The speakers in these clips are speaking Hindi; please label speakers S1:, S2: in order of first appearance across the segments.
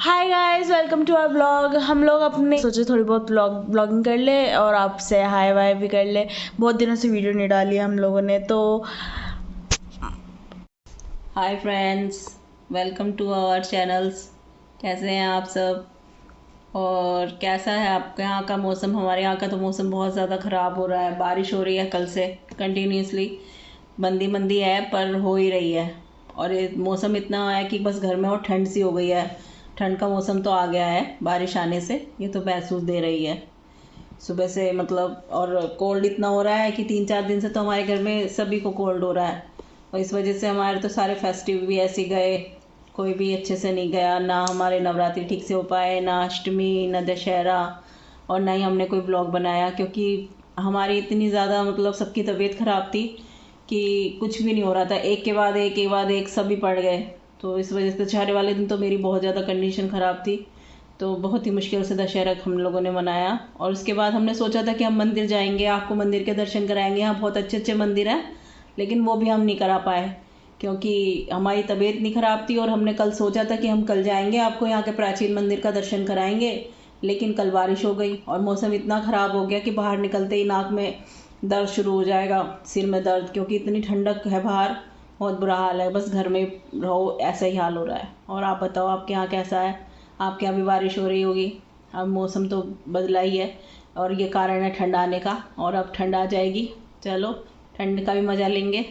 S1: Hi guys, welcome to our blog. हम लोग अपने सोचे थोड़ी बहुत ब्लॉगिंग कर ले और आपसे हाय वाय भी कर ले। बहुत दिनों से वीडियो नहीं डाली हम लोगों ने तो।
S2: Hi friends, welcome to our channels. कैसे हैं आप सब और कैसा है आपके यहाँ का मौसम? हमारे यहाँ का तो मौसम बहुत ज़्यादा ख़राब हो रहा है। बारिश हो रही है कल से कंटिन्यूसली, मंदी मंदी है पर हो ही रही है। और ये मौसम इतना है कि बस घर में और ठंड सी हो गई है। ठंड का मौसम तो आ गया है बारिश आने से, ये तो महसूस दे रही है सुबह से मतलब। और कोल्ड इतना हो रहा है कि 3-4 दिन से तो हमारे घर में सभी को कोल्ड हो रहा है। और इस वजह से हमारे तो सारे फेस्टिव भी ऐसे गए, कोई भी अच्छे से नहीं गया। ना हमारे नवरात्रि ठीक से हो पाए, ना अष्टमी, ना दशहरा, और ना ही हमने कोई ब्लॉग बनाया क्योंकि हमारी इतनी ज़्यादा मतलब सबकी तबीयत ख़राब थी कि कुछ भी नहीं हो रहा था। एक के बाद एक सभी पड़ गए। तो इस वजह से दशहरे वाले दिन तो मेरी बहुत ज़्यादा कंडीशन ख़राब थी, तो बहुत ही मुश्किल से दशहरा हम लोगों ने मनाया। और उसके बाद हमने सोचा था कि हम मंदिर जाएंगे, आपको मंदिर के दर्शन कराएंगे। यहाँ बहुत अच्छे अच्छे मंदिर हैं, लेकिन वो भी हम नहीं करा पाए क्योंकि हमारी तबीयत नहीं ख़राब थी। और हमने कल सोचा था कि हम कल जाएंगे, आपको यहाँ के प्राचीन मंदिर का दर्शन कराएंगे, लेकिन कल बारिश हो गई और मौसम इतना ख़राब हो गया कि बाहर निकलते ही नाक में दर्द शुरू हो जाएगा, सिर में दर्द, क्योंकि इतनी ठंडक है बाहर। बहुत बुरा हाल है, बस घर में रहो, ऐसा ही हाल हो रहा है। और आप बताओ आपके यहाँ कैसा है? आपके यहाँ भी बारिश हो रही होगी। अब मौसम तो बदला ही है और ये कारण है ठंड आने का, और अब ठंड आ जाएगी। चलो ठंड का भी मज़ा लेंगे।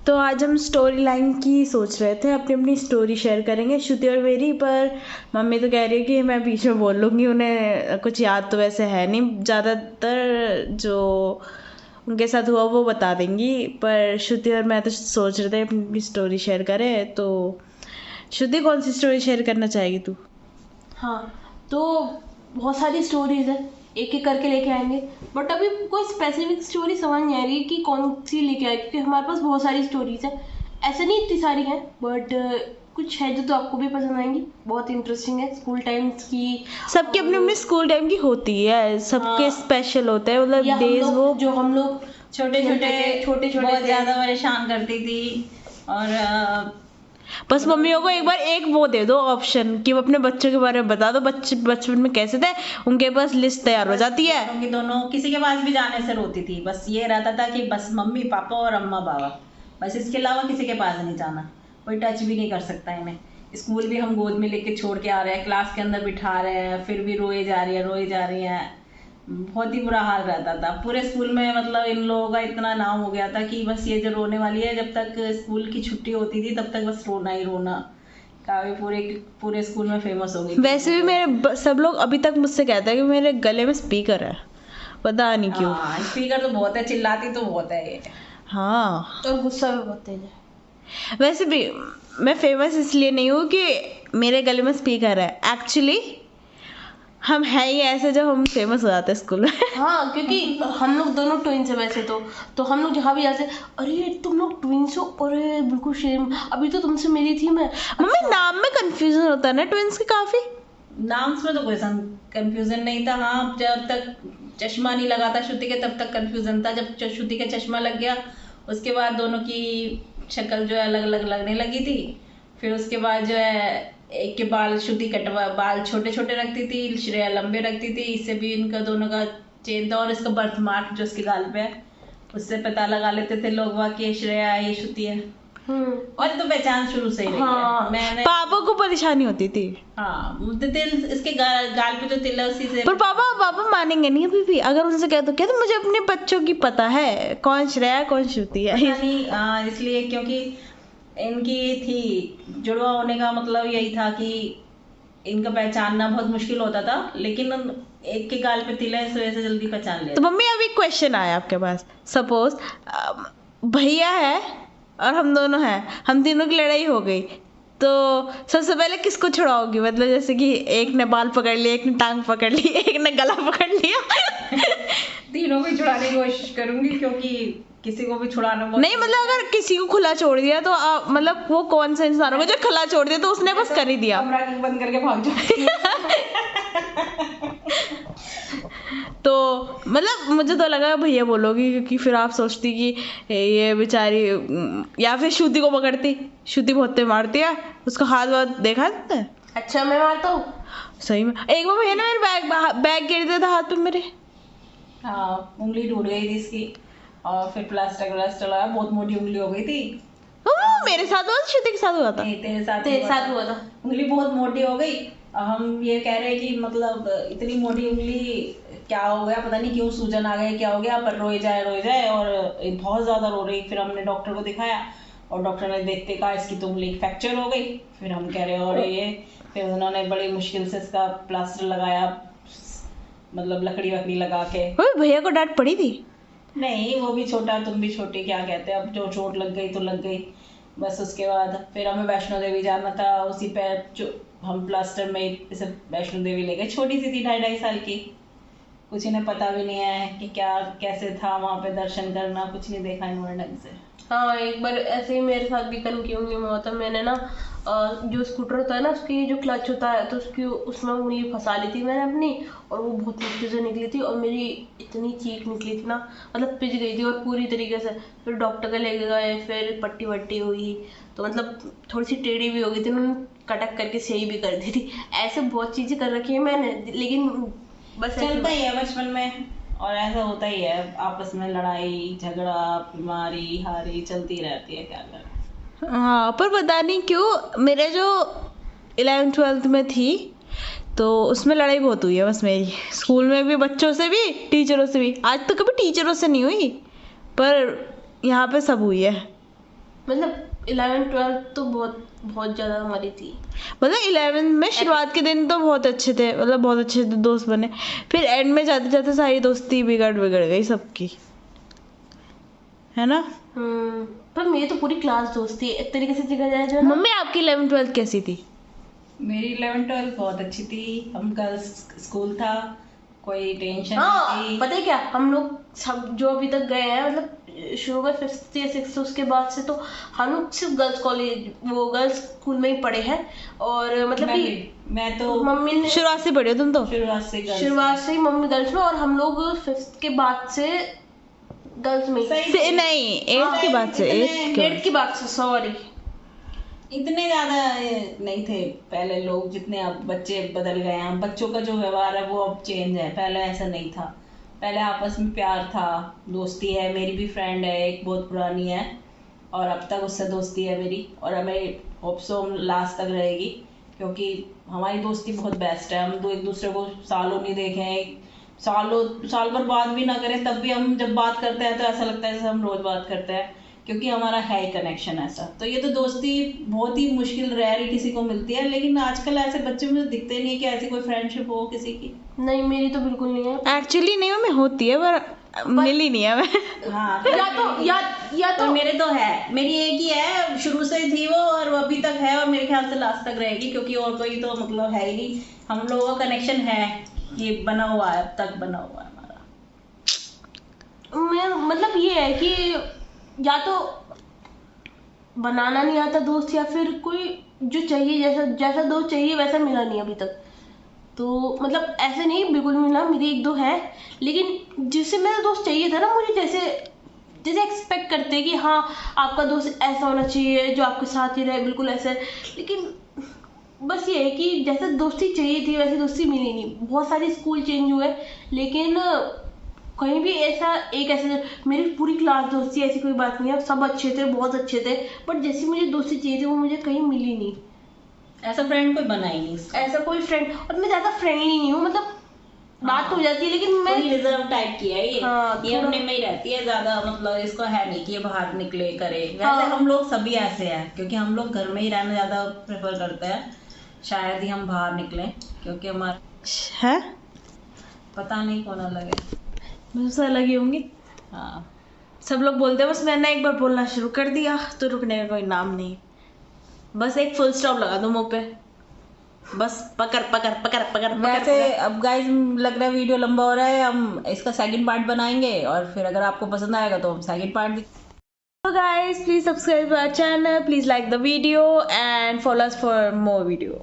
S1: तो आज हम स्टोरी लाइन की सोच रहे थे, अपनी अपनी स्टोरी शेयर करेंगे, श्रुति और मेरी। पर मम्मी तो कह रही है कि मैं बीच में बोल लूँगी, उन्हें कुछ याद तो वैसे है नहीं, ज़्यादातर जो उनके साथ हुआ वो बता देंगी। पर श्रुति और मैं तो सोच रहे थे अपनी अपनी स्टोरी शेयर करें। तो श्रुति, कौन सी स्टोरी शेयर करना चाहेगी तू?
S3: हाँ, तो बहुत सारी स्टोरीज है, एक एक करके लेके आएंगे। बट अभी कोई स्पेसिफिक स्टोरी समझ नहीं आ रही कि कौन सी लेके आए, क्योंकि हमारे पास बहुत सारी स्टोरीज है। ऐसे नहीं इतनी सारी हैं, बट कुछ है जो तो आपको भी पसंद आएंगी। बहुत इंटरेस्टिंग है, स्कूल टाइम्स की।
S1: सबकी अपनी अपनी स्कूल टाइम की होती है, सबके
S3: हाँ,
S1: स्पेशल होते हैं, मतलब डेज वो
S3: जो हम लोग
S2: छोटे छोटे बहुत ज़्यादा परेशान करती थी। और
S1: बस मम्मियों को एक बार एक वो दे दो ऑप्शन कि वो अपने बच्चों के बारे में बता दो, बच्चे बचपन में कैसे थे, उनके पास लिस्ट तैयार हो जाती है।
S2: दोनों किसी के पास भी जाने से रोती थी। बस ये रहता था कि बस मम्मी पापा और अम्मा बाबा, बस इसके अलावा किसी के पास नहीं जाना, कोई टच भी नहीं कर सकता इन्हें। स्कूल भी हम गोद में लेके छोड़ के आ रहे हैं, क्लास के अंदर बिठा रहे हैं, फिर भी रोए जा रही हैं। बहुत ही बुरा हाल रहता था पूरे स्कूल में। मतलब इन लोगों का इतना नाम हो गया था कि बस ये जो रोने वाली है, जब तक स्कूल की छुट्टी होती थी तब तक बस रोना ही रोना। काफी पूरे स्कूल में फेमस हो गई।
S1: वैसे भी मेरे सब लोग अभी तक मुझसे कहते हैं कि मेरे गले में स्पीकर है, पता नहीं क्यों।
S2: स्पीकर तो बहुत है, चिल्लाती तो बहुत है ये।
S1: हाँ,
S3: और गुस्सा भी बहुत तेज है।
S1: वैसे भी मैं फेमस इसलिए नहीं हूँ कि मेरे गले में स्पीकर है, एक्चुअली हम है ही ऐसे जो हम फेमस हो जाते हैं स्कूल में।
S3: हाँ, क्योंकि हम लोग दोनों ट्विंस है वैसे तो हम लोग जहाँ भी जाते, अरे तुम लोग ट्विंस हो, अरे बिल्कुल सेम, अभी तो तुमसे मिली थी मैं।
S1: मम्मी, नाम में कंफ्यूजन होता है ना ट्विंस के काफी।
S2: नाम में तो कोई कंफ्यूजन नहीं था। हाँ, जब तक चश्मा नहीं लगा था श्रुति के तब तक कंफ्यूजन था। जब श्रुति का चश्मा लग गया उसके बाद दोनों की शक्ल जो है अलग अलग लगने लगी थी। फिर उसके बाद जो है एक के बाल श्रुति बाल छोटे छोटे रखती थी, श्रेया लंबे रखती थी। इससे भी इनका दोनों का चेन था। और इसका बर्थ मार्क जो उसके गाल पे है उससे पता लगा लेते थे लोग वहाँ कि श्रेया है, ये श्रुति है। और तो पहचान शुरू से ही रही है। मैंने
S1: पापा को परेशानी होती थी।
S2: हाँ, तिल इसके गाल पे तो तिल उसी से।
S1: पर पापा मानेंगे नहीं अभी भी, अगर उनसे कह तो मुझे अपने बच्चों की पता है कौन श्रेया है कौन श्रुति है।
S2: नहीं, इसलिए क्योंकि इनकी थी जुड़वा होने का मतलब यही था कि इनका पहचानना बहुत मुश्किल होता था, लेकिन एक के गाल पे तिल है इस वजह से जल्दी पहचान लिया।
S1: तो मम्मी, अभी क्वेश्चन आया आपके पास। सपोज भैया है और हम दोनों हैं, हम तीनों की लड़ाई हो गई, तो सबसे पहले किसको छुड़ाओगी? मतलब जैसे कि एक ने बाल पकड़ लिया, एक ने टांग पकड़ ली, एक ने गला पकड़ लिया।
S2: तीनों को छुड़ाने की कोशिश करूंगी क्योंकि किसी को भी छुड़ाना
S1: नहीं, मतलब अगर किसी को खुला छोड़ दिया तो मतलब वो कौन सा इंसान होगा जो खुला छोड़ दिया तो उसने बस कर ही दिया।
S2: कमरा बंद करके भाग जाओ।
S1: तो मतलब मुझे तो लगा भैया बोलोगी, क्योंकि फिर आप सोचती कि ये बेचारी, या फिर श्रुति को पकड़ती। श्रुति बहुत मारती है, उसका हाथ वाथ देखा है?
S3: अच्छा मैं मारता हूँ
S1: सही में। एक बार भैया ने मेरे बैग गिर दिया था हाथ पे मेरे।
S2: हाँ, उंगली टूट गई थी इसकी और फिर प्लास्टर लगा, बहुत मोटी उंगली हो गई थी।
S1: मेरे साथ हुआ, श्रुति के साथ हुआ था।
S2: नहीं, तेरे
S3: साथ हुआ था।
S2: उंगली बहुत मोटी हो गई। हम ये कह रहे हैं कि मतलब इतनी मोटी उंगली क्या हो गया, पता नहीं क्यों सूजन आ गई, क्या हो गया, पर रोए जाए और बहुत ज्यादा रो रही। फिर हमने डॉक्टर को दिखाया और डॉक्टर ने देखते कहा इसकी तो उंगली फ्रैक्चर हो गई। फिर हम कह रहे हैं और ये, फिर उन्होंने बड़ी मुश्किल से इसका प्लास्टर लगाया, मतलब लकड़ी वकड़ी लगा के।
S1: भैया को डांट पड़ी थी?
S2: नहीं, वो भी छोटा, तुम भी छोटी, क्या कहते हैं, अब जो चोट लग गई तो लग गई बस। उसके बाद फिर हमें वैष्णो देवी जाना था, उसी पैर जो हम प्लास्टर में इसे वैष्णो देवी ले गए। छोटी सी थी, 2.5 साल की, कुछ इन्हें पता भी नहीं है कि क्या कैसे था वहाँ पे दर्शन करना, कुछ नहीं देखा इन्होंने ढंग से।
S3: हाँ, एक बार ऐसे ही मेरे साथ भी कन की उंगली में हुआ था। मैंने ना जो स्कूटर होता है ना, उसकी जो क्लच होता है, तो उसकी उसमें उंगली फंसा ली थी मैंने अपनी, और वो बहुत मुश्किल से निकली थी और मेरी इतनी चीख निकली थी ना, मतलब पिच गई थी और पूरी तरीके से। फिर डॉक्टर के लेके गए, फिर पट्टी वट्टी हुई, तो मतलब थोड़ी सी टेढ़ी भी हो गई थी, उन्होंने कटक करके सही भी कर दी थी। ऐसे बहुत चीज़ें कर रखी है मैंने, लेकिन बस
S2: चलता ही है बचपन में, और ऐसा होता ही है, आपस में लड़ाई झगड़ा बीमारी हारी चलती रहती है, क्या करें।
S1: हाँ, पर पता नहीं क्यों मेरे जो 11th-12th में थी तो उसमें लड़ाई बहुत हुई है बस मेरी। स्कूल में भी, बच्चों से भी, टीचरों से भी। आज तो कभी टीचरों से नहीं हुई, पर यहाँ पे सब हुई है।
S3: मतलब 11th-12th तो बहुत बहुत ज़्यादा हमारी थी।
S1: मतलब 11th में शुरुआत के दिन तो बहुत अच्छे थे, मतलब बहुत अच्छे दोस्त बने। फिर एंड में जाते जाते सारी दोस्ती बिगड़ गई सबकी, है ना?
S3: पर मेरी तो पूरी क्लास दोस्त थी एक तरीके से देखा जाए जो।
S1: मम्मी आपकी 11th-12th कैसी थी?
S2: मेरी 11th-12th बहुत अच्छी थी। हम गर्ल्स स्कूल था, कोई टेंशन
S3: हाँ,
S2: नहीं थी।
S3: पता है क्या, हम लोग सब जो अभी तक गए हैं, मतलब शुरू में 5th या 6th, उसके बाद से तो हम लोग सिर्फ गर्ल्स कॉलेज, वो गर्ल्स स्कूल में ही पढ़े हैं। और मतलब
S2: मैं तो
S3: मम्मी ने
S1: शुरुआत से पढ़ी हो तुम तो?
S3: शुरुआत से ही मम्मी गर्ल्स में, और हम लोग 5th के बाद से गर्ल्स में।
S1: नहीं, 8th के बाद से,
S3: 8th के बाद से, सॉरी।
S2: इतने ज्यादा नहीं थे पहले लोग जितने अब बच्चे बदल गए हैं। बच्चों का जो व्यवहार है वो अब चेंज है, पहले ऐसा नहीं था। पहले आपस में प्यार था, दोस्ती है। मेरी भी फ्रेंड है एक, बहुत पुरानी है, और अब तक उससे दोस्ती है मेरी, और हमें होप सो लास्ट तक रहेगी, क्योंकि हमारी दोस्ती बहुत बेस्ट है। हम एक दूसरे को सालों नहीं देखे हैं, साल भर बात भी ना करें, तब भी हम जब बात करते हैं तो ऐसा लगता है जैसे हम रोज बात करते हैं, क्योंकि हमारा है कनेक्शन ऐसा। तो ये तो दोस्ती बहुत ही मुश्किल रेयर ही किसी को मिलती है, लेकिन आजकल ऐसे बच्चे मुझे दिखते नहीं है कि ऐसी कोई फ्रेंडशिप हो किसी की।
S3: नहीं, मेरी तो बिल्कुल नहीं है।
S1: एक्चुअली नहीं, में होती है पर मिली नहीं है मैं।
S2: हाँ,
S3: या तो
S2: मेरे तो है, मेरी एक ही है, शुरू से थी वो और वो अभी तक है, और मेरे ख्याल से लास्ट तक रहेगी, क्योंकि और कोई तो मतलब है ही नहीं। हम लोगों का कनेक्शन है, ये बना हुआ है, अब तक बना हुआ है हमारा।
S3: मैं मतलब ये है कि या तो बनाना नहीं आता दोस्त, या फिर कोई जो चाहिए, जैसा दोस्त चाहिए वैसा मिला नहीं अभी तक। तो मतलब ऐसे नहीं बिल्कुल मिला, मेरी 1-2 है, लेकिन जिससे मेरा दोस्त चाहिए था ना मुझे, जैसे एक्सपेक्ट करते हैं कि हाँ आपका दोस्त ऐसा होना चाहिए जो आपके साथ ही रहे, बिल्कुल ऐसे। लेकिन बस ये है कि जैसे दोस्ती चाहिए थी वैसी दोस्ती मिली नहीं। बहुत सारे स्कूल चेंज हुए, लेकिन कहीं भी ऐसे मेरी पूरी क्लास दोस्ती, ऐसी कोई बात नहीं है, सब अच्छे थे, बहुत अच्छे थे, बट जैसी मुझे दोस्ती चाहिए थी वो मुझे कहीं मिली नहीं।
S2: ऐसा फ्रेंड कोई बना ही नहीं,
S3: ऐसा कोई फ्रेंड। और मैं ज्यादा फ्रेंडली नहीं हूँ, मतलब बात तो हो जाती है, लेकिन मैं
S2: रिजर्व टाइप की है ये।
S3: हाँ,
S2: ये अपने में ही रहती है ज्यादा, मतलब इसको है नहीं कि ये बाहर निकले करे। वैसे हम लोग सभी ऐसे हैं, क्योंकि हम लोग घर में ही रहना ज्यादा प्रेफर करते हैं, शायद ही हम बाहर निकले, क्योंकि हमारा
S1: है
S2: पता नहीं कौन अलग है,
S1: मुझसे अलग ही होंगी।
S2: हाँ,
S1: सब लोग बोलते हैं, बस मैंने एक बार बोलना शुरू कर दिया तो रुकने का कोई नाम नहीं। बस एक फुल स्टॉप लगा दो मुंह पे, बस पकड़ पकड़ पकड़ पकड़।
S2: वैसे अब गाइस लग रहा है वीडियो लंबा हो रहा है, हम इसका सेकंड पार्ट बनाएंगे, और फिर अगर आपको पसंद आएगा तो हम second part.
S1: So guys, please subscribe to our channel, please like the video and follow us for more video.